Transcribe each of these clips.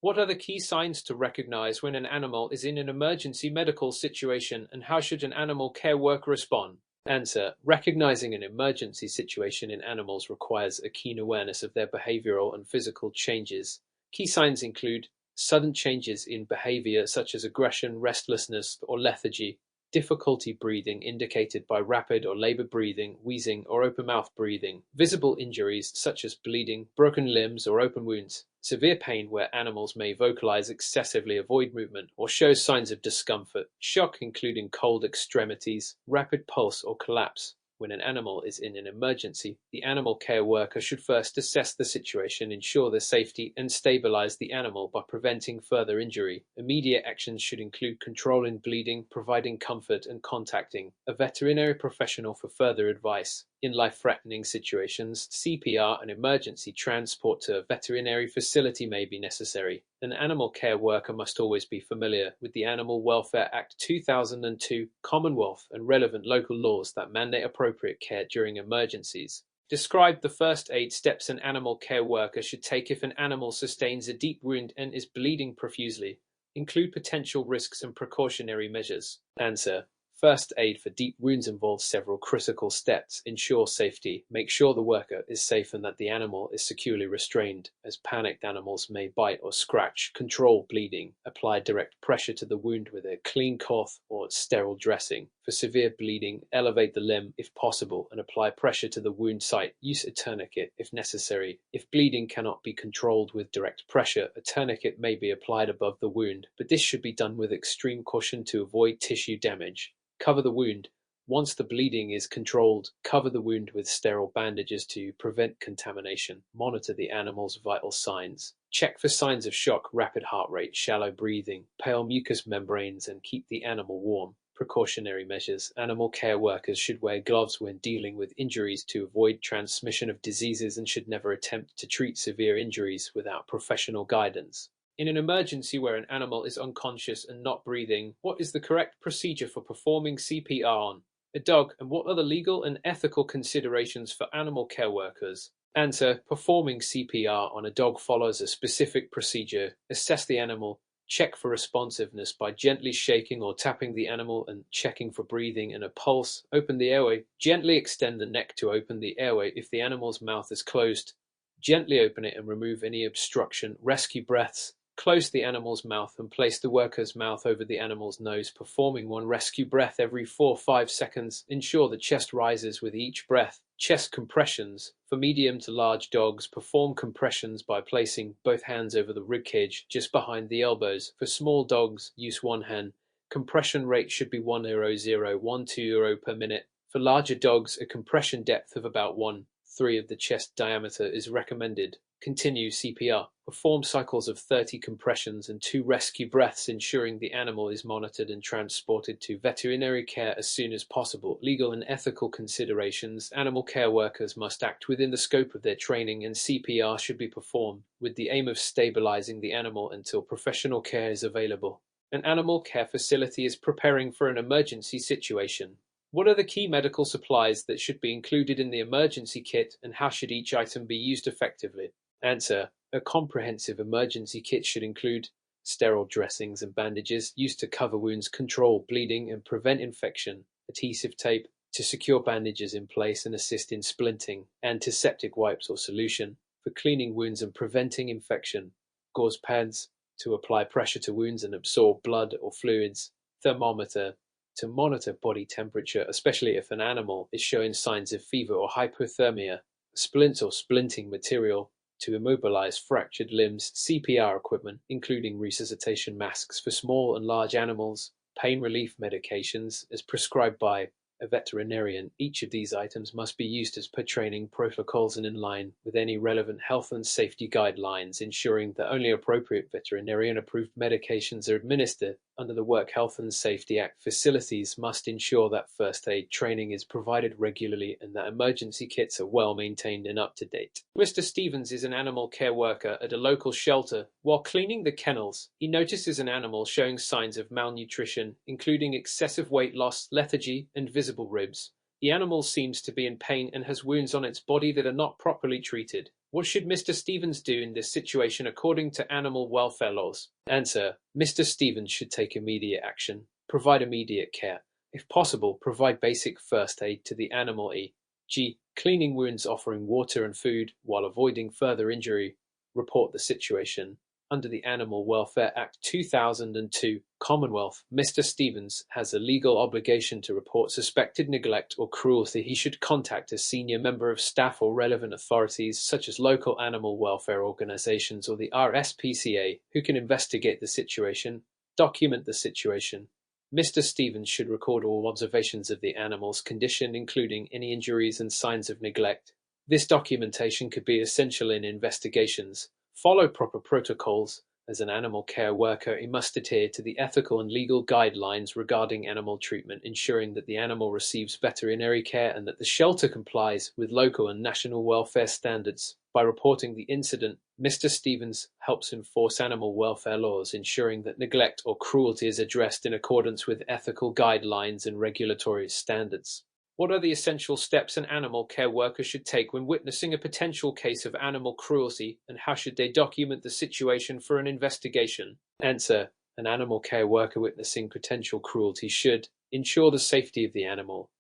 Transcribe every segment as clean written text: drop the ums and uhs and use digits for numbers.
What are the key signs to recognize when an animal is in an emergency medical situation, and how should an animal care worker respond? Answer. Recognizing an emergency situation in animals requires a keen awareness of their behavioral and physical changes. Key signs include sudden changes in behavior such as aggression, restlessness, or lethargy, difficulty breathing indicated by rapid or labored breathing, wheezing, or open mouth breathing, visible injuries such as bleeding, broken limbs, or open wounds, severe pain where animals may vocalize excessively, avoid movement, or show signs of discomfort, shock including cold extremities, rapid pulse or collapse. When an animal is in an emergency, the animal care worker should first assess the situation, ensure the safety, and stabilize the animal by preventing further injury. Immediate actions should include controlling bleeding, providing comfort, and contacting a veterinary professional for further advice. In life-threatening situations, CPR and emergency transport to a veterinary facility may be necessary. An animal care worker must always be familiar with the Animal Welfare Act 2002, Commonwealth, and relevant local laws that mandate appropriate care during emergencies. Describe the first aid steps an animal care worker should take if an animal sustains a deep wound and is bleeding profusely. Include potential risks and precautionary measures. Answer. First aid for deep wounds involves several critical steps. Ensure safety. Make sure the worker is safe and that the animal is securely restrained, as panicked animals may bite or scratch. Control bleeding. Apply direct pressure to the wound with a clean cloth or sterile dressing. For severe bleeding, elevate the limb if possible and apply pressure to the wound site. Use a tourniquet if necessary. If bleeding cannot be controlled with direct pressure, a tourniquet may be applied above the wound, but this should be done with extreme caution to avoid tissue damage. Cover the wound. Once the bleeding is controlled, cover the wound with sterile bandages to prevent contamination. Monitor the animal's vital signs. Check for signs of shock, rapid heart rate, shallow breathing, pale mucous membranes, and keep the animal warm. Precautionary measures. Animal care workers should wear gloves when dealing with injuries to avoid transmission of diseases and should never attempt to treat severe injuries without professional guidance. In an emergency where an animal is unconscious and not breathing, what is the correct procedure for performing CPR on a dog, and what are the legal and ethical considerations for animal care workers? Answer. Performing CPR on a dog follows a specific procedure. Assess the animal. Check for responsiveness by gently shaking or tapping the animal and checking for breathing and a pulse. Open the airway. Gently extend the neck to open the airway if the animal's mouth is closed. Gently open it and remove any obstruction. Rescue breaths. Close the animal's mouth and place the worker's mouth over the animal's nose, performing one rescue breath every 4-5 seconds. Ensure the chest rises with each breath. Chest compressions. For medium to large dogs, perform compressions by placing both hands over the ribcage just behind the elbows. For small dogs, use one hand. Compression rate should be 1:0:0, euro per minute. For larger dogs, a compression depth of about 1/3 of the chest diameter is recommended. Continue CPR. Perform cycles of 30 compressions and 2 rescue breaths, ensuring the animal is monitored and transported to veterinary care as soon as possible. Legal and ethical considerations. Animal care workers must act within the scope of their training, and CPR should be performed with the aim of stabilizing the animal until professional care is available. An animal care facility is preparing for an emergency situation. What are the key medical supplies that should be included in the emergency kit, and how should each item be used effectively? Answer. A comprehensive emergency kit should include sterile dressings and bandages used to cover wounds, control bleeding, and prevent infection, adhesive tape to secure bandages in place and assist in splinting, antiseptic wipes or solution for cleaning wounds and preventing infection, gauze pads to apply pressure to wounds and absorb blood or fluids, thermometer to monitor body temperature, especially if an animal is showing signs of fever or hypothermia, splints or splinting material to immobilize fractured limbs, CPR equipment, including resuscitation masks for small and large animals, pain relief medications as prescribed by a veterinarian. Each of these items must be used as per training protocols and in line with any relevant health and safety guidelines, ensuring that only appropriate veterinarian-approved medications are administered. Under the Work Health and Safety Act, facilities must ensure that first aid training is provided regularly and that emergency kits are well maintained and up to date. Mr. Stevens is an animal care worker at a local shelter. While cleaning the kennels, he notices an animal showing signs of malnutrition, including excessive weight loss, lethargy, and visible ribs. The animal seems to be in pain and has wounds on its body that are not properly treated. What should Mr. Stevens do in this situation according to animal welfare laws? Answer: Mr. Stevens should take immediate action, provide immediate care. If possible, provide basic first aid to the animal. E.g., cleaning wounds, offering water and food while avoiding further injury. Report the situation. Under the Animal Welfare Act 2002, Commonwealth, Mr. Stevens has a legal obligation to report suspected neglect or cruelty. He should contact a senior member of staff or relevant authorities such as local animal welfare organizations or the RSPCA, who can investigate the situation, document the situation. Mr. Stevens should record all observations of the animal's condition, including any injuries and signs of neglect. This documentation could be essential in investigations. Follow proper protocols. As an animal care worker, he must adhere to the ethical and legal guidelines regarding animal treatment, ensuring that the animal receives veterinary care and that the shelter complies with local and national welfare standards. By reporting the incident, Mr. Stevens helps enforce animal welfare laws, ensuring that neglect or cruelty is addressed in accordance with ethical guidelines and regulatory standards. What are the essential steps an animal care worker should take when witnessing a potential case of animal cruelty, and how should they document the situation for an investigation? Answer: an animal care worker witnessing potential cruelty should ensure the safety of the animal.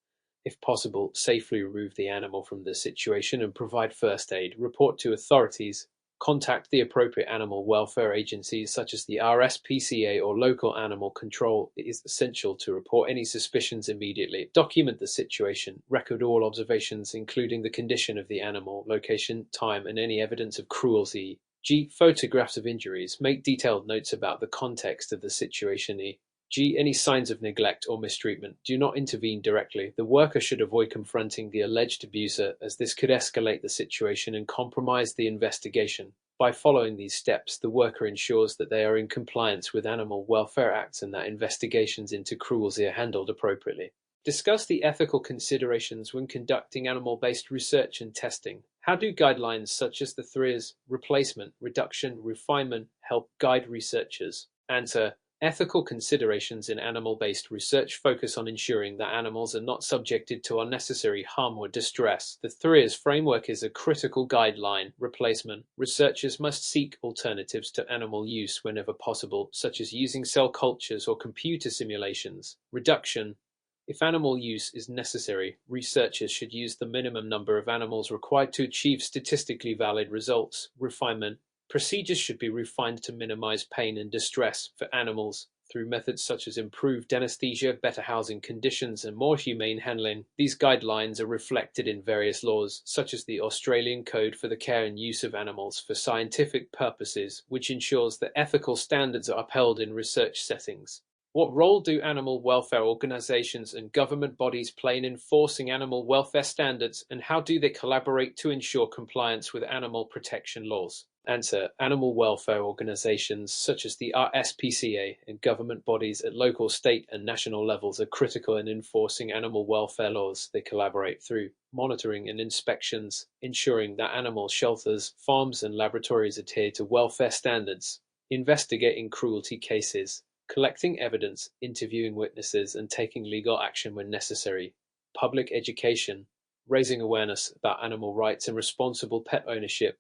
If possible, safely remove the animal from the situation and provide first aid. Report to authorities. Contact the appropriate animal welfare agencies such as the RSPCA or local animal control. It is essential to report any suspicions immediately. Document the situation. Record all observations, including the condition of the animal, location, time, and any evidence of cruelty. G. Photographs of injuries. Make detailed notes about the context of the situation. G. Any signs of neglect or mistreatment. Do not intervene directly. The worker should avoid confronting the alleged abuser, as this could escalate the situation and compromise the investigation. By following these steps, the worker ensures that they are in compliance with Animal Welfare Acts and that investigations into cruelty are handled appropriately. Discuss the ethical considerations when conducting animal-based research and testing. How do guidelines such as the 3Rs, replacement, reduction, refinement, help guide researchers? Answer: ethical considerations in animal-based research focus on ensuring that animals are not subjected to unnecessary harm or distress. The 3Rs framework is a critical guideline. Replacement: researchers must seek alternatives to animal use whenever possible, such as using cell cultures or computer simulations. Reduction: if animal use is necessary, researchers should use the minimum number of animals required to achieve statistically valid results. Refinement: procedures should be refined to minimize pain and distress for animals through methods such as improved anesthesia, better housing conditions, and more humane handling. These guidelines are reflected in various laws, such as the Australian Code for the Care and Use of Animals for Scientific Purposes, which ensures that ethical standards are upheld in research settings. What role do animal welfare organizations and government bodies play in enforcing animal welfare standards, and how do they collaborate to ensure compliance with animal protection laws? Answer: animal welfare organizations such as the RSPCA and government bodies at local, state, and national levels are critical in enforcing animal welfare laws. They collaborate through monitoring and inspections, ensuring that animal shelters, farms, and laboratories adhere to welfare standards, investigating cruelty cases, collecting evidence, interviewing witnesses, and taking legal action when necessary. Public education, raising awareness about animal rights and responsible pet ownership.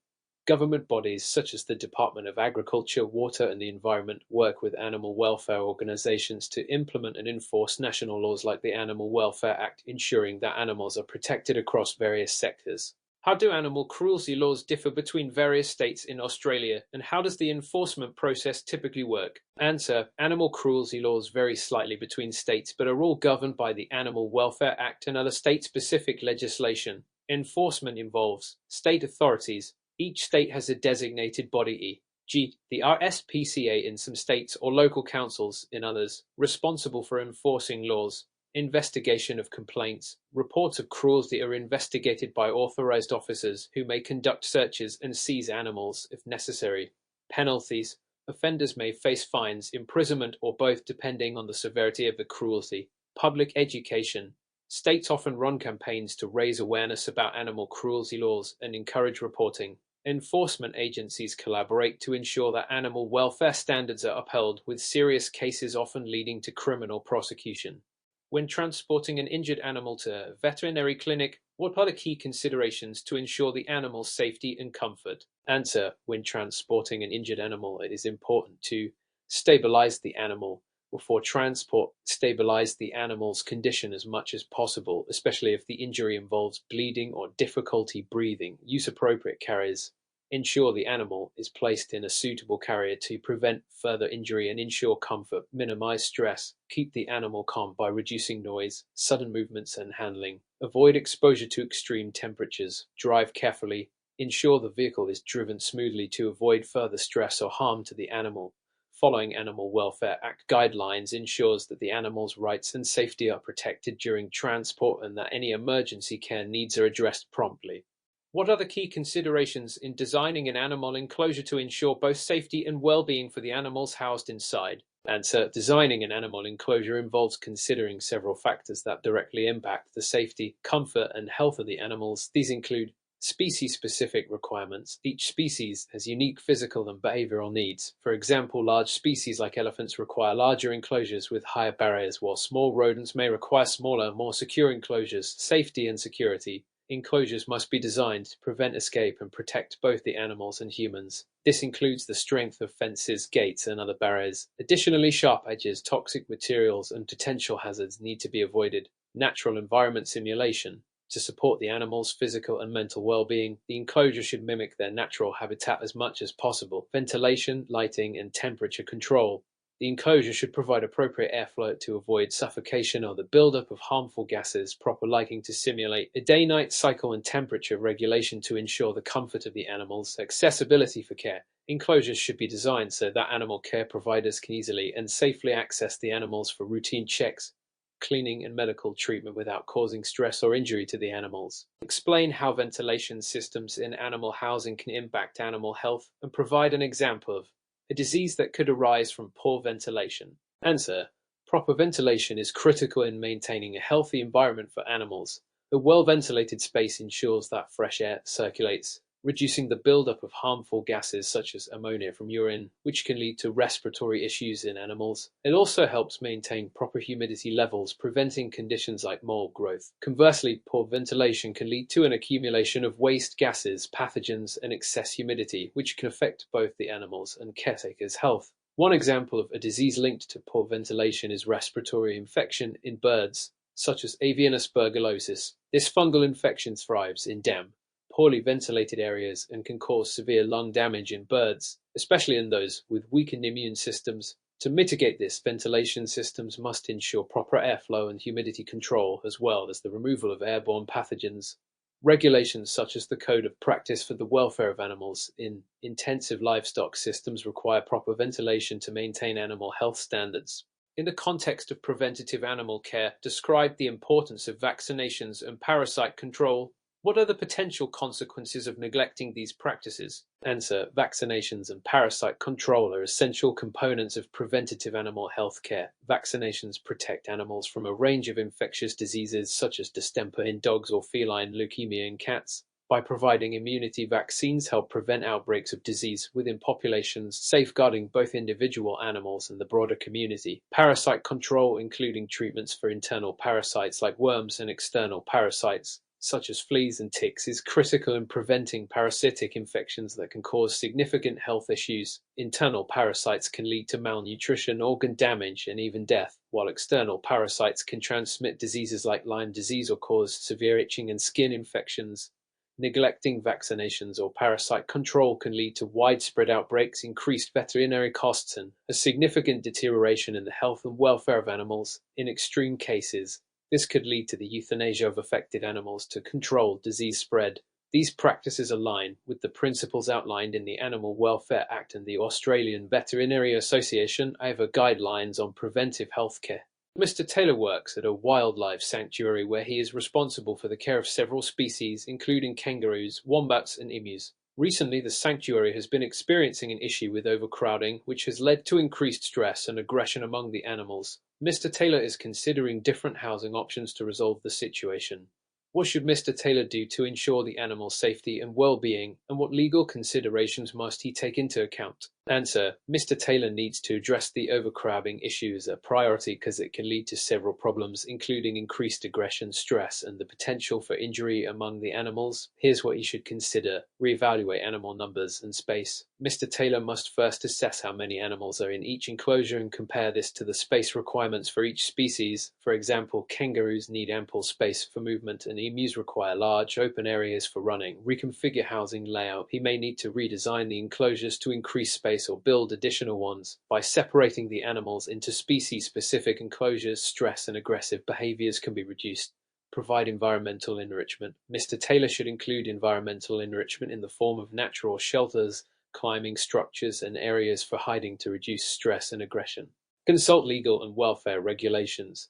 Government bodies such as the Department of Agriculture, Water and the Environment work with animal welfare organizations to implement and enforce national laws like the Animal Welfare Act, ensuring that animals are protected across various sectors. How do animal cruelty laws differ between various states in Australia, and how does the enforcement process typically work? Answer: animal cruelty laws vary slightly between states, but are all governed by the Animal Welfare Act and other state-specific legislation. Enforcement involves state authorities. Each state has a designated body, e.g., the RSPCA in some states or local councils in others, responsible for enforcing laws. Investigation of complaints. Reports of cruelty are investigated by authorized officers who may conduct searches and seize animals if necessary. Penalties. Offenders may face fines, imprisonment, or both depending on the severity of the cruelty. Public education. States often run campaigns to raise awareness about animal cruelty laws and encourage reporting. Enforcement agencies collaborate to ensure that animal welfare standards are upheld, with serious cases often leading to criminal prosecution. When transporting an injured animal to a veterinary clinic, What are the key considerations to ensure the animal's safety and comfort? Answer: when transporting an injured animal, it is important to stabilize the animal before transport. Stabilize the animal's condition as much as possible, especially if the injury involves bleeding or difficulty breathing. Use appropriate carriers. Ensure the animal is placed in a suitable carrier to prevent further injury and ensure comfort. Minimize stress. Keep the animal calm by reducing noise, sudden movements, and handling. Avoid exposure to extreme temperatures. Drive carefully. Ensure the vehicle is driven smoothly to avoid further stress or harm to the animal. Following Animal Welfare Act guidelines ensures that the animal's rights and safety are protected during transport and that any emergency care needs are addressed promptly. What are the key considerations in designing an animal enclosure to ensure both safety and well-being for the animals housed inside? Answer: designing an animal enclosure involves considering several factors that directly impact the safety, comfort, and health of the animals. These include species-specific requirements. Each species has unique physical and behavioral needs. For example, large species like elephants require larger enclosures with higher barriers, while small rodents may require smaller, more secure enclosures. Safety and security. Enclosures must be designed to prevent escape and protect both the animals and humans. This includes the strength of fences, gates, and other barriers. Additionally, sharp edges, toxic materials, and potential hazards need to be avoided. Natural environment simulation. To support the animal's physical and mental well-being, the enclosure should mimic their natural habitat as much as possible. Ventilation, lighting, and temperature control. The enclosure should provide appropriate airflow to avoid suffocation or the buildup of harmful gases. Proper lighting to simulate a day-night cycle and temperature regulation to ensure the comfort of the animals. Accessibility for care. Enclosures should be designed so that animal care providers can easily and safely access the animals for routine checks, cleaning, and medical treatment without causing stress or injury to the animals. Explain how ventilation systems in animal housing can impact animal health and provide an example of a disease that could arise from poor ventilation. Answer: proper ventilation is critical in maintaining a healthy environment for animals. A well-ventilated space ensures that fresh air circulates, reducing the buildup of harmful gases such as ammonia from urine, which can lead to respiratory issues in animals. It also helps maintain proper humidity levels, preventing conditions like mold growth. Conversely, poor ventilation can lead to an accumulation of waste gases, pathogens, and excess humidity, which can affect both the animals' and caretakers' health. One example of a disease linked to poor ventilation is respiratory infection in birds, such as avian aspergillosis. This fungal infection thrives in damp, poorly ventilated areas and can cause severe lung damage in birds, especially in those with weakened immune systems. To mitigate this, ventilation systems must ensure proper airflow and humidity control, as well as the removal of airborne pathogens. Regulations such as the Code of Practice for the Welfare of Animals in Intensive Livestock Systems require proper ventilation to maintain animal health standards. In the context of preventative animal care, describe the importance of vaccinations and parasite control. What are the potential consequences of neglecting these practices? Answer: vaccinations and parasite control are essential components of preventative animal health care. Vaccinations protect animals from a range of infectious diseases such as distemper in dogs or feline leukemia in cats. By providing immunity, vaccines help prevent outbreaks of disease within populations, safeguarding both individual animals and the broader community. Parasite control, including treatments for internal parasites like worms and external parasites, such as fleas and ticks, is critical in preventing parasitic infections that can cause significant health issues. Internal parasites can lead to malnutrition, organ damage, and even death, while external parasites can transmit diseases like Lyme disease or cause severe itching and skin infections. Neglecting vaccinations or parasite control can lead to widespread outbreaks, increased veterinary costs, and a significant deterioration in the health and welfare of animals. In extreme cases, this could lead to the euthanasia of affected animals to control disease spread. These practices align with the principles outlined in the Animal Welfare Act and the Australian Veterinary Association AVA guidelines on preventive healthcare. Mr. Taylor works at a wildlife sanctuary where he is responsible for the care of several species, including kangaroos, wombats, and emus. Recently, the sanctuary has been experiencing an issue with overcrowding, which has led to increased stress and aggression among the animals. Mr. Taylor is considering different housing options to resolve the situation. What should Mr. Taylor do to ensure the animal's safety and well-being, and what legal considerations must he take into account? Answer: Mr. Taylor needs to address the overcrowding issue as a priority because it can lead to several problems, including increased aggression, stress, and the potential for injury among the animals. Here's what he should consider: reevaluate animal numbers and space. Mr. Taylor must first assess how many animals are in each enclosure and compare this to the space requirements for each species. For example, kangaroos need ample space for movement and emus require large, open areas for running. Reconfigure housing layout. He may need to redesign the enclosures to increase space or build additional ones. By separating the animals into species-specific enclosures, stress and aggressive behaviors can be reduced. Provide environmental enrichment. Mr. Taylor should include environmental enrichment in the form of natural shelters, climbing structures, and areas for hiding to reduce stress and aggression. Consult legal and welfare regulations.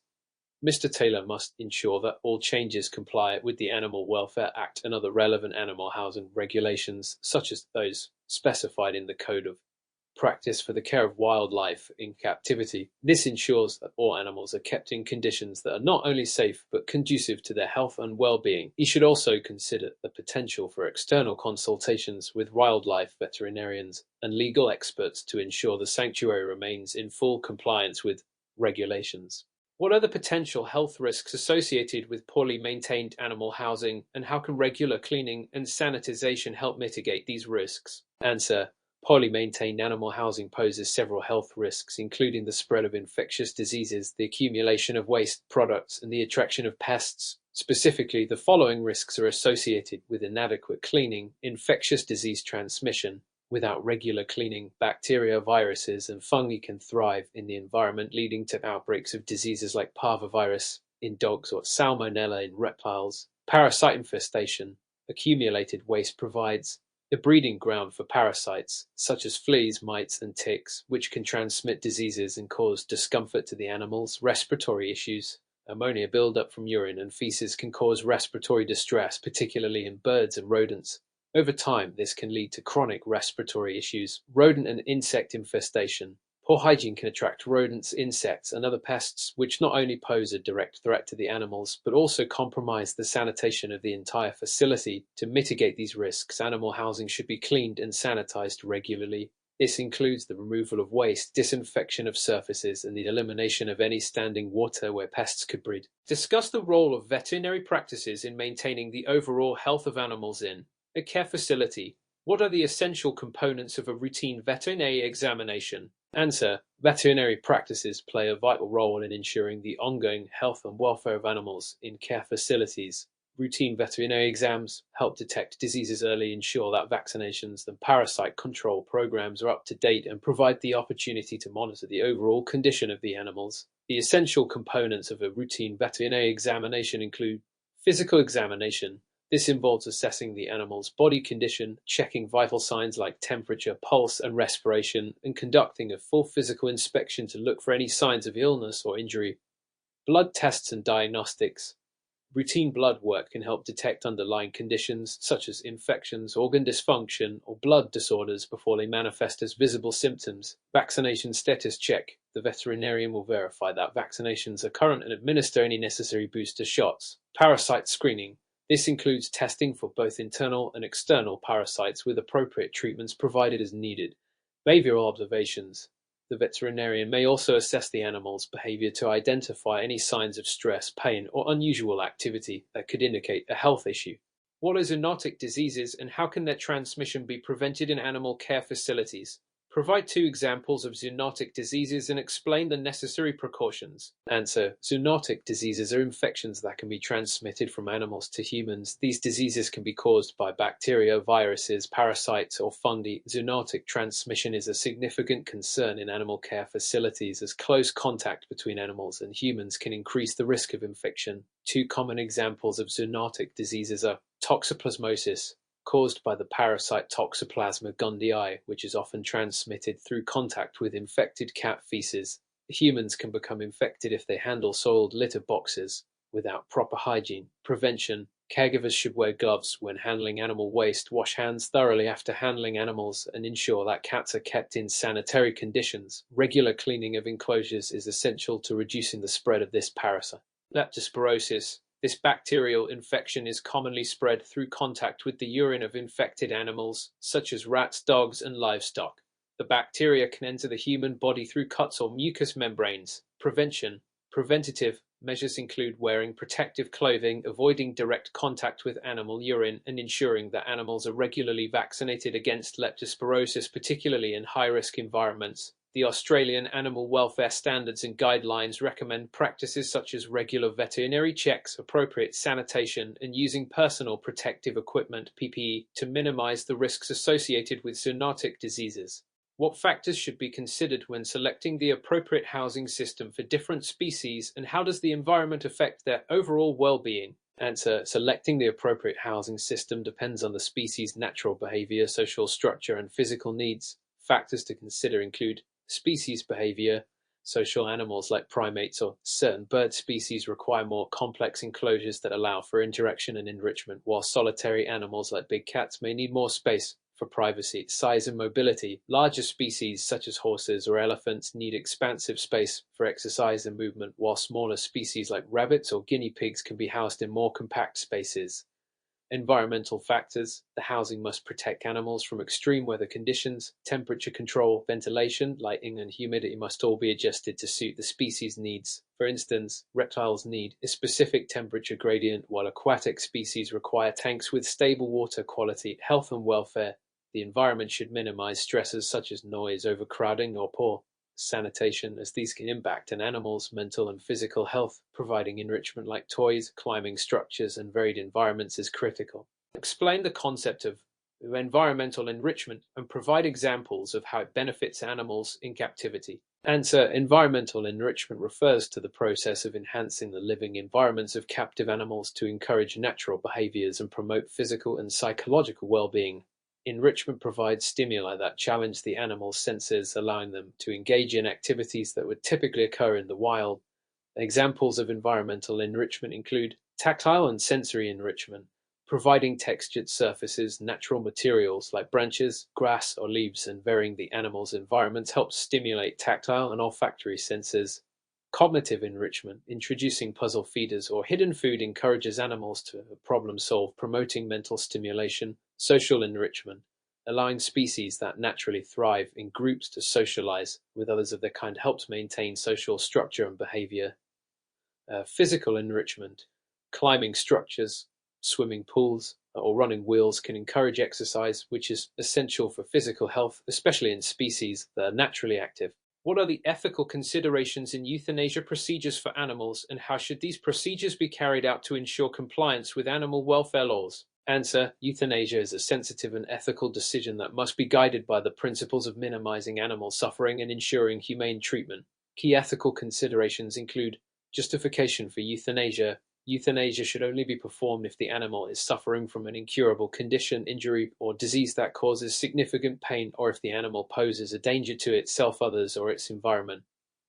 Mr. Taylor must ensure that all changes comply with the Animal Welfare Act and other relevant animal housing regulations, such as those specified in the Code of Practice for the Care of Wildlife in Captivity. This ensures that all animals are kept in conditions that are not only safe but conducive to their health and well-being. He should also consider the potential for external consultations with wildlife veterinarians and legal experts to ensure the sanctuary remains in full compliance with regulations. What are the potential health risks associated with poorly maintained animal housing, and how can regular cleaning and sanitization help mitigate these risks? Answer: poorly maintained animal housing poses several health risks, including the spread of infectious diseases, the accumulation of waste products, and the attraction of pests. Specifically, the following risks are associated with inadequate cleaning: infectious disease transmission. Without regular cleaning, bacteria, viruses, and fungi can thrive in the environment, leading to outbreaks of diseases like parvovirus in dogs or salmonella in reptiles. Parasite infestation. Accumulated waste provides a breeding ground for parasites, such as fleas, mites, and ticks, which can transmit diseases and cause discomfort to the animals. Respiratory issues. Ammonia buildup from urine and feces can cause respiratory distress, particularly in birds and rodents. Over time, this can lead to chronic respiratory issues. Rodent and insect infestation. Poor hygiene can attract rodents, insects, and other pests, which not only pose a direct threat to the animals, but also compromise the sanitation of the entire facility. To mitigate these risks, animal housing should be cleaned and sanitized regularly. This includes the removal of waste, disinfection of surfaces, and the elimination of any standing water where pests could breed. Discuss the role of veterinary practices in maintaining the overall health of animals in a care facility. What are the essential components of a routine veterinary examination? Answer: veterinary practices play a vital role in ensuring the ongoing health and welfare of animals in care facilities. Routine veterinary exams help detect diseases early, ensure that vaccinations and parasite control programs are up to date, and provide the opportunity to monitor the overall condition of the animals. The essential components of a routine veterinary examination include physical examination. This involves assessing the animal's body condition, checking vital signs like temperature, pulse, and respiration, and conducting a full physical inspection to look for any signs of illness or injury. Blood tests and diagnostics. Routine blood work can help detect underlying conditions such as infections, organ dysfunction, or blood disorders before they manifest as visible symptoms. Vaccination status check. The veterinarian will verify that vaccinations are current and administer any necessary booster shots. Parasite screening. This includes testing for both internal and external parasites, with appropriate treatments provided as needed. Behavioral observations. The veterinarian may also assess the animal's behavior to identify any signs of stress, pain, or unusual activity that could indicate a health issue. What are zoonotic diseases, and how can their transmission be prevented in animal care facilities? Provide 2 examples of zoonotic diseases and explain the necessary precautions. Answer: zoonotic diseases are infections that can be transmitted from animals to humans. These diseases can be caused by bacteria, viruses, parasites, or fungi. Zoonotic transmission is a significant concern in animal care facilities, as close contact between animals and humans can increase the risk of infection. 2 common examples of zoonotic diseases are toxoplasmosis, caused by the parasite Toxoplasma gondii, which is often transmitted through contact with infected cat feces. Humans can become infected if they handle soiled litter boxes without proper hygiene. Prevention. Caregivers should wear gloves when handling animal waste, wash hands thoroughly after handling animals, and ensure that cats are kept in sanitary conditions. Regular cleaning of enclosures is essential to reducing the spread of this parasite. Leptospirosis. This bacterial infection is commonly spread through contact with the urine of infected animals, such as rats, dogs, and livestock. The bacteria can enter the human body through cuts or mucous membranes. Prevention. Preventative measures include wearing protective clothing, avoiding direct contact with animal urine, and ensuring that animals are regularly vaccinated against leptospirosis, particularly in high-risk environments. The Australian Animal Welfare Standards and Guidelines recommend practices such as regular veterinary checks, appropriate sanitation, and using personal protective equipment (PPE) to minimize the risks associated with zoonotic diseases. What factors should be considered when selecting the appropriate housing system for different species, and how does the environment affect their overall well-being? Answer: selecting the appropriate housing system depends on the species' natural behavior, social structure, and physical needs. Factors to consider include species behavior. Social animals like primates or certain bird species require more complex enclosures that allow for interaction and enrichment, while solitary animals like big cats may need more space for privacy. Size and mobility. Larger species such as horses or elephants need expansive space for exercise and movement, while smaller species like rabbits or guinea pigs can be housed in more compact spaces. Environmental factors. The housing must protect animals from extreme weather conditions. Temperature control, ventilation, lighting, and humidity must all be adjusted to suit the species' needs. For instance, reptiles need a specific temperature gradient, while aquatic species require tanks with stable water quality. Health and welfare. The environment should minimize stresses such as noise, overcrowding, or poor sanitation, as these can impact an animal's mental and physical health. Providing enrichment like toys, climbing structures, and varied environments is critical. Explain the concept of environmental enrichment and provide examples of how it benefits animals in captivity. Answer: environmental enrichment refers to the process of enhancing the living environments of captive animals to encourage natural behaviors and promote physical and psychological well-being. Enrichment provides stimuli that challenge the animal's senses, allowing them to engage in activities that would typically occur in the wild. Examples of environmental enrichment include tactile and sensory enrichment, providing textured surfaces, natural materials like branches, grass, or leaves, and varying the animal's environments helps stimulate tactile and olfactory senses. Cognitive enrichment, introducing puzzle feeders or hidden food encourages animals to problem solve, promoting mental stimulation. Social enrichment, allowing species that naturally thrive in groups to socialize with others of their kind, helps maintain social structure and behavior. Physical enrichment, climbing structures, swimming pools, or running wheels can encourage exercise, which is essential for physical health, especially in species that are naturally active. What are the ethical considerations in euthanasia procedures for animals, and how should these procedures be carried out to ensure compliance with animal welfare laws? Answer: euthanasia is a sensitive and ethical decision that must be guided by the principles of minimizing animal suffering and ensuring humane treatment. Key ethical considerations include justification for euthanasia. Euthanasia should only be performed if the animal is suffering from an incurable condition, injury, or disease that causes significant pain, or if the animal poses a danger to itself, others, or its environment.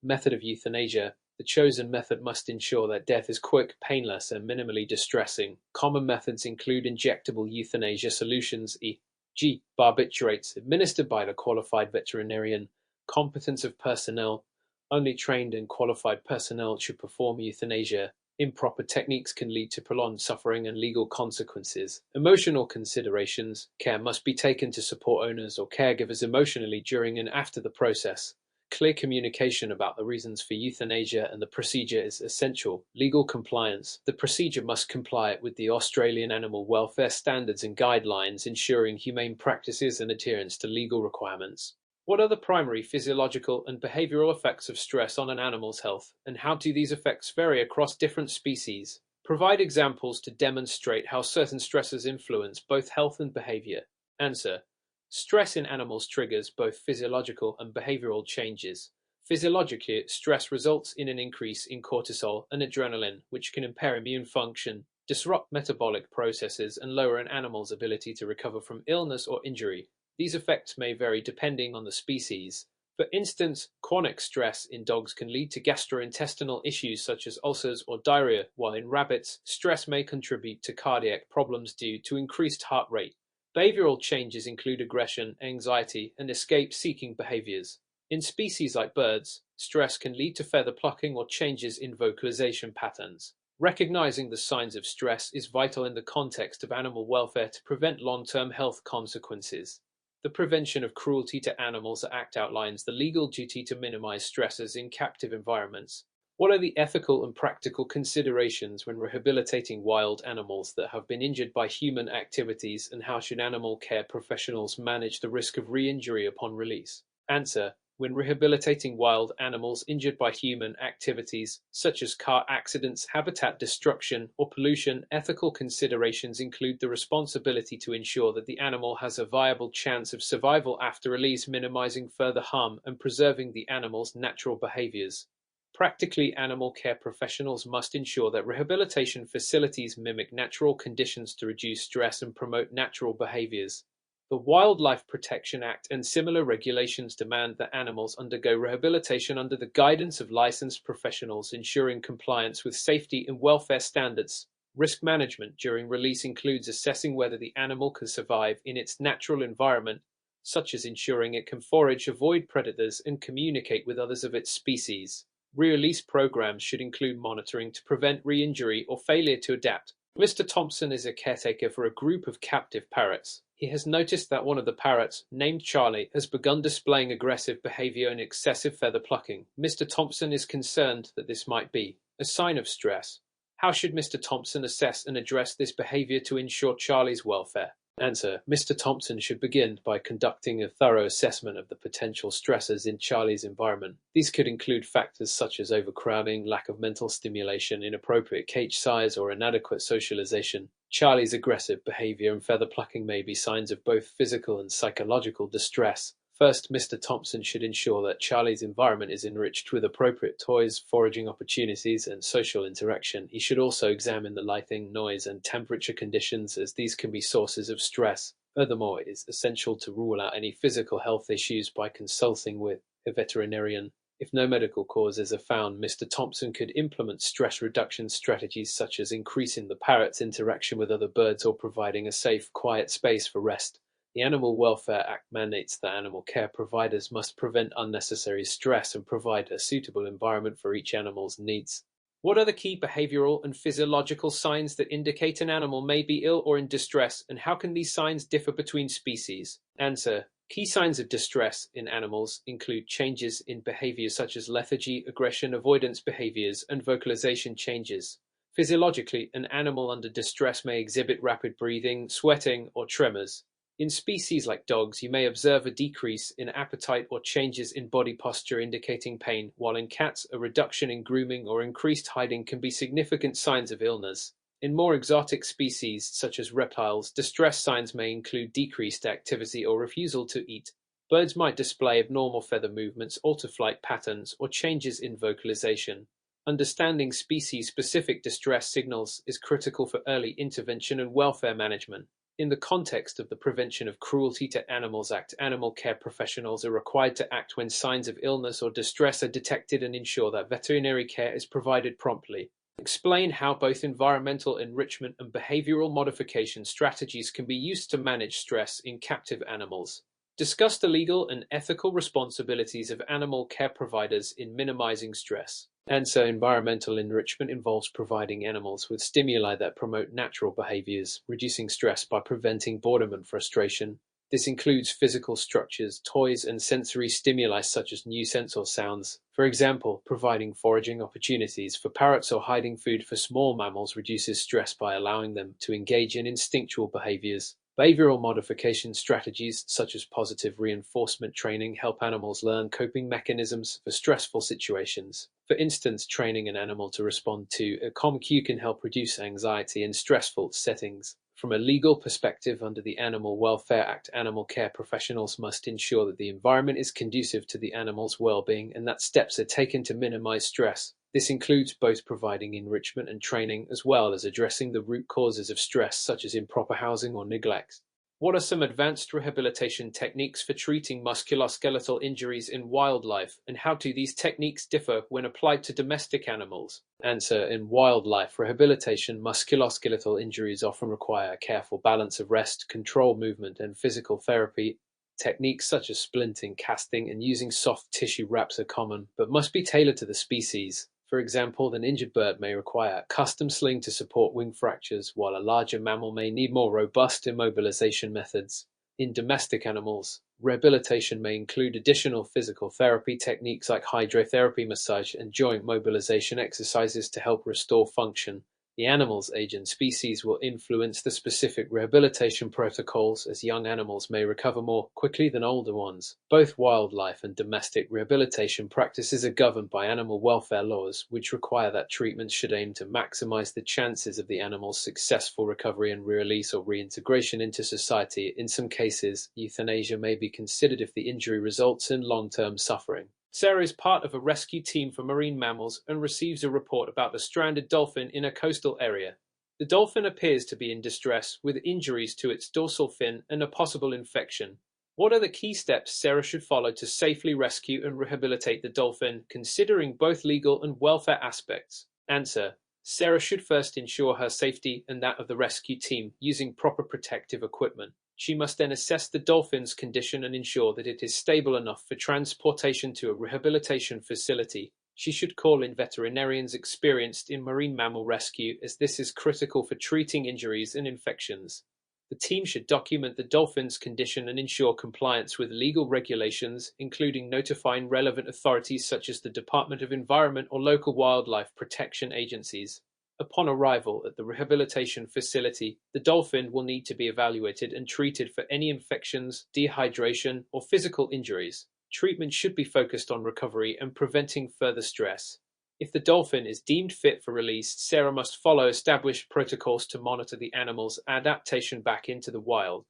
Method of euthanasia. The chosen method must ensure that death is quick, painless, and minimally distressing. Common methods include injectable euthanasia solutions, e.g., barbiturates, administered by the qualified veterinarian. Competence of personnel. Only trained and qualified personnel should perform euthanasia. Improper techniques can lead to prolonged suffering and legal consequences. Emotional considerations. Care must be taken to support owners or caregivers emotionally during and after the process. Clear communication about the reasons for euthanasia and the procedure is essential. Legal compliance. The procedure must comply with the Australian Animal Welfare Standards and Guidelines, ensuring humane practices and adherence to legal requirements. What are the primary physiological and behavioral effects of stress on an animal's health, and how do these effects vary across different species? Provide examples to demonstrate how certain stresses influence both health and behavior. Answer: stress in animals triggers both physiological and behavioral changes. Physiologically, stress results in an increase in cortisol and adrenaline, which can impair immune function, disrupt metabolic processes, and lower an animal's ability to recover from illness or injury. These effects may vary depending on the species. For instance, chronic stress in dogs can lead to gastrointestinal issues such as ulcers or diarrhea, while in rabbits, stress may contribute to cardiac problems due to increased heart rate. Behavioral changes include aggression, anxiety, and escape-seeking behaviors. In species like birds, stress can lead to feather plucking or changes in vocalization patterns. Recognizing the signs of stress is vital in the context of animal welfare to prevent long-term health consequences. The Prevention of Cruelty to Animals Act outlines the legal duty to minimize stresses in captive environments. What are the ethical and practical considerations when rehabilitating wild animals that have been injured by human activities, and how should animal care professionals manage the risk of re-injury upon release? Answer: when rehabilitating wild animals injured by human activities, such as car accidents, habitat destruction, or pollution, ethical considerations include the responsibility to ensure that the animal has a viable chance of survival after release, minimizing further harm, and preserving the animal's natural behaviors. Practically, animal care professionals must ensure that rehabilitation facilities mimic natural conditions to reduce stress and promote natural behaviors. The Wildlife Protection Act and similar regulations demand that animals undergo rehabilitation under the guidance of licensed professionals, ensuring compliance with safety and welfare standards. Risk management during release includes assessing whether the animal can survive in its natural environment, such as ensuring it can forage, avoid predators, and communicate with others of its species. Re-release programs should include monitoring to prevent re-injury or failure to adapt. Mr. Thompson is a caretaker for a group of captive parrots. He has noticed that one of the parrots, named Charlie, has begun displaying aggressive behavior and excessive feather plucking. Mr. Thompson is concerned that this might be a sign of stress. How should Mr. Thompson assess and address this behavior to ensure Charlie's welfare? Answer: Mr. Thompson should begin by conducting a thorough assessment of the potential stressors in Charlie's environment. These could include factors such as overcrowding, lack of mental stimulation, inappropriate cage size, or inadequate socialization. Charlie's aggressive behavior and feather plucking may be signs of both physical and psychological distress. First, Mr. Thompson should ensure that Charlie's environment is enriched with appropriate toys, foraging opportunities, and social interaction. He should also examine the lighting, noise, and temperature conditions, as these can be sources of stress. Furthermore, it is essential to rule out any physical health issues by consulting with a veterinarian. If no medical causes are found, Mr. Thompson could implement stress reduction strategies such as increasing the parrot's interaction with other birds or providing a safe, quiet space for rest. The Animal Welfare Act mandates that animal care providers must prevent unnecessary stress and provide a suitable environment for each animal's needs. What are the key behavioral and physiological signs that indicate an animal may be ill or in distress, and how can these signs differ between species? Answer: key signs of distress in animals include changes in behavior such as lethargy, aggression, avoidance behaviors, and vocalization changes. Physiologically, an animal under distress may exhibit rapid breathing, sweating, or tremors. In species like dogs, you may observe a decrease in appetite or changes in body posture indicating pain, while in cats, a reduction in grooming or increased hiding can be significant signs of illness. In more exotic species, such as reptiles, distress signs may include decreased activity or refusal to eat. Birds might display abnormal feather movements, alter flight patterns, or changes in vocalization. Understanding species-specific distress signals is critical for early intervention and welfare management. In the context of the Prevention of Cruelty to Animals Act, animal care professionals are required to act when signs of illness or distress are detected and ensure that veterinary care is provided promptly. Explain how both environmental enrichment and behavioral modification strategies can be used to manage stress in captive animals. Discuss the legal and ethical responsibilities of animal care providers in minimizing stress. Answer: environmental enrichment involves providing animals with stimuli that promote natural behaviors, reducing stress by preventing boredom and frustration. This includes physical structures, toys, and sensory stimuli such as new scents or sounds. For example, providing foraging opportunities for parrots or hiding food for small mammals reduces stress by allowing them to engage in instinctual behaviors. Behavioral modification strategies, such as positive reinforcement training, help animals learn coping mechanisms for stressful situations. For instance, training an animal to respond to a calm cue can help reduce anxiety in stressful settings. From a legal perspective, under the Animal Welfare Act, animal care professionals must ensure that the environment is conducive to the animal's well-being and that steps are taken to minimize stress. This includes both providing enrichment and training, as well as addressing the root causes of stress, such as improper housing or neglect. What are some advanced rehabilitation techniques for treating musculoskeletal injuries in wildlife, and how do these techniques differ when applied to domestic animals? Answer: in wildlife rehabilitation, musculoskeletal injuries often require a careful balance of rest, control movement, and physical therapy. Techniques such as splinting, casting, and using soft tissue wraps are common, but must be tailored to the species. For example, an injured bird may require a custom sling to support wing fractures, while a larger mammal may need more robust immobilization methods. In domestic animals, rehabilitation may include additional physical therapy techniques like hydrotherapy, massage, and joint mobilization exercises to help restore function. The animal's age and species will influence the specific rehabilitation protocols, as young animals may recover more quickly than older ones. Both wildlife and domestic rehabilitation practices are governed by animal welfare laws, which require that treatments should aim to maximize the chances of the animal's successful recovery and release or reintegration into society. In some cases, euthanasia may be considered if the injury results in long-term suffering. Sarah is part of a rescue team for marine mammals and receives a report about a stranded dolphin in a coastal area. The dolphin appears to be in distress, with injuries to its dorsal fin and a possible infection. What are the key steps Sarah should follow to safely rescue and rehabilitate the dolphin, considering both legal and welfare aspects? Answer: Sarah should first ensure her safety and that of the rescue team using proper protective equipment. She must then assess the dolphin's condition and ensure that it is stable enough for transportation to a rehabilitation facility. She should call in veterinarians experienced in marine mammal rescue, as this is critical for treating injuries and infections. The team should document the dolphin's condition and ensure compliance with legal regulations, including notifying relevant authorities such as the Department of Environment or local wildlife protection agencies. Upon arrival at the rehabilitation facility, the dolphin will need to be evaluated and treated for any infections, dehydration, or physical injuries. Treatment should be focused on recovery and preventing further stress. If the dolphin is deemed fit for release, Sarah must follow established protocols to monitor the animal's adaptation back into the wild.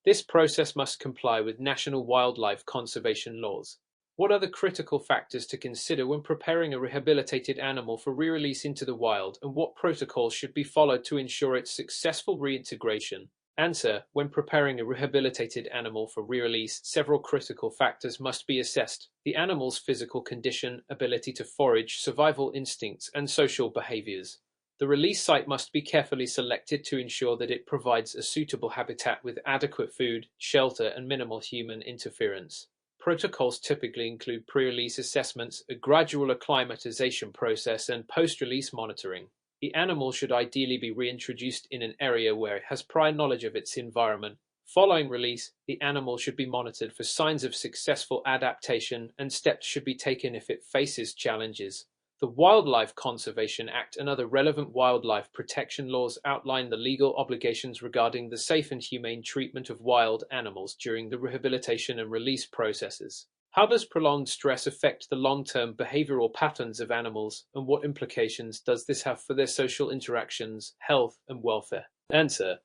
This process must comply with national wildlife conservation laws. What are the critical factors to consider when preparing a rehabilitated animal for re-release into the wild, and what protocols should be followed to ensure its successful reintegration? Answer: when preparing a rehabilitated animal for re-release, several critical factors must be assessed: the animal's physical condition, ability to forage, survival instincts, and social behaviors. The release site must be carefully selected to ensure that it provides a suitable habitat with adequate food, shelter, and minimal human interference. Protocols typically include pre-release assessments, a gradual acclimatization process, and post-release monitoring. The animal should ideally be reintroduced in an area where it has prior knowledge of its environment. Following release, the animal should be monitored for signs of successful adaptation, and steps should be taken if it faces challenges. The Wildlife Conservation Act and other relevant wildlife protection laws outline the legal obligations regarding the safe and humane treatment of wild animals during the rehabilitation and release processes. How does prolonged stress affect the long-term behavioral patterns of animals, and what implications does this have for their social interactions, health, and welfare? Answer: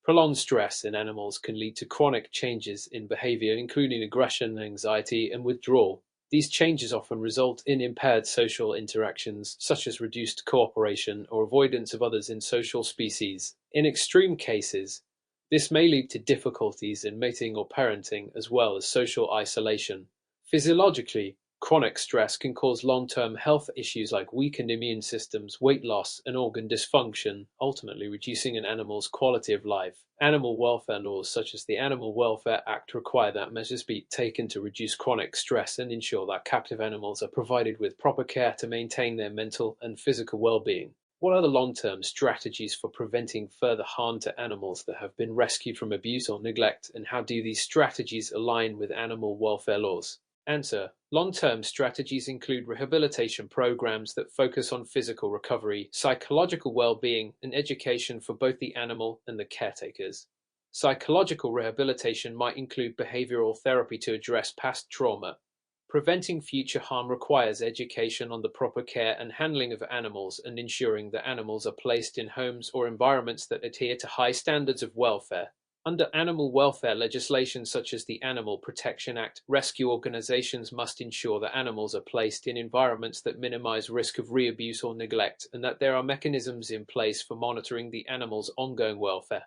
prolonged stress in animals can lead to chronic changes in behavior, including aggression, anxiety, and withdrawal. These changes often result in impaired social interactions, such as reduced cooperation or avoidance of others in social species. In extreme cases, this may lead to difficulties in mating or parenting, as well as social isolation. Physiologically, chronic stress can cause long-term health issues like weakened immune systems, weight loss, and organ dysfunction, ultimately reducing an animal's quality of life. Animal welfare laws such as the Animal Welfare Act require that measures be taken to reduce chronic stress and ensure that captive animals are provided with proper care to maintain their mental and physical well-being. What are the long-term strategies for preventing further harm to animals that have been rescued from abuse or neglect, and how do these strategies align with animal welfare laws? Answer: long-term strategies include rehabilitation programs that focus on physical recovery, psychological well-being, and education for both the animal and the caretakers. Psychological rehabilitation might include behavioral therapy to address past trauma. Preventing future harm requires education on the proper care and handling of animals, and ensuring that animals are placed in homes or environments that adhere to high standards of welfare. Under animal welfare legislation such as the Animal Protection Act, rescue organizations must ensure that animals are placed in environments that minimize risk of re-abuse or neglect, and that there are mechanisms in place for monitoring the animal's ongoing welfare.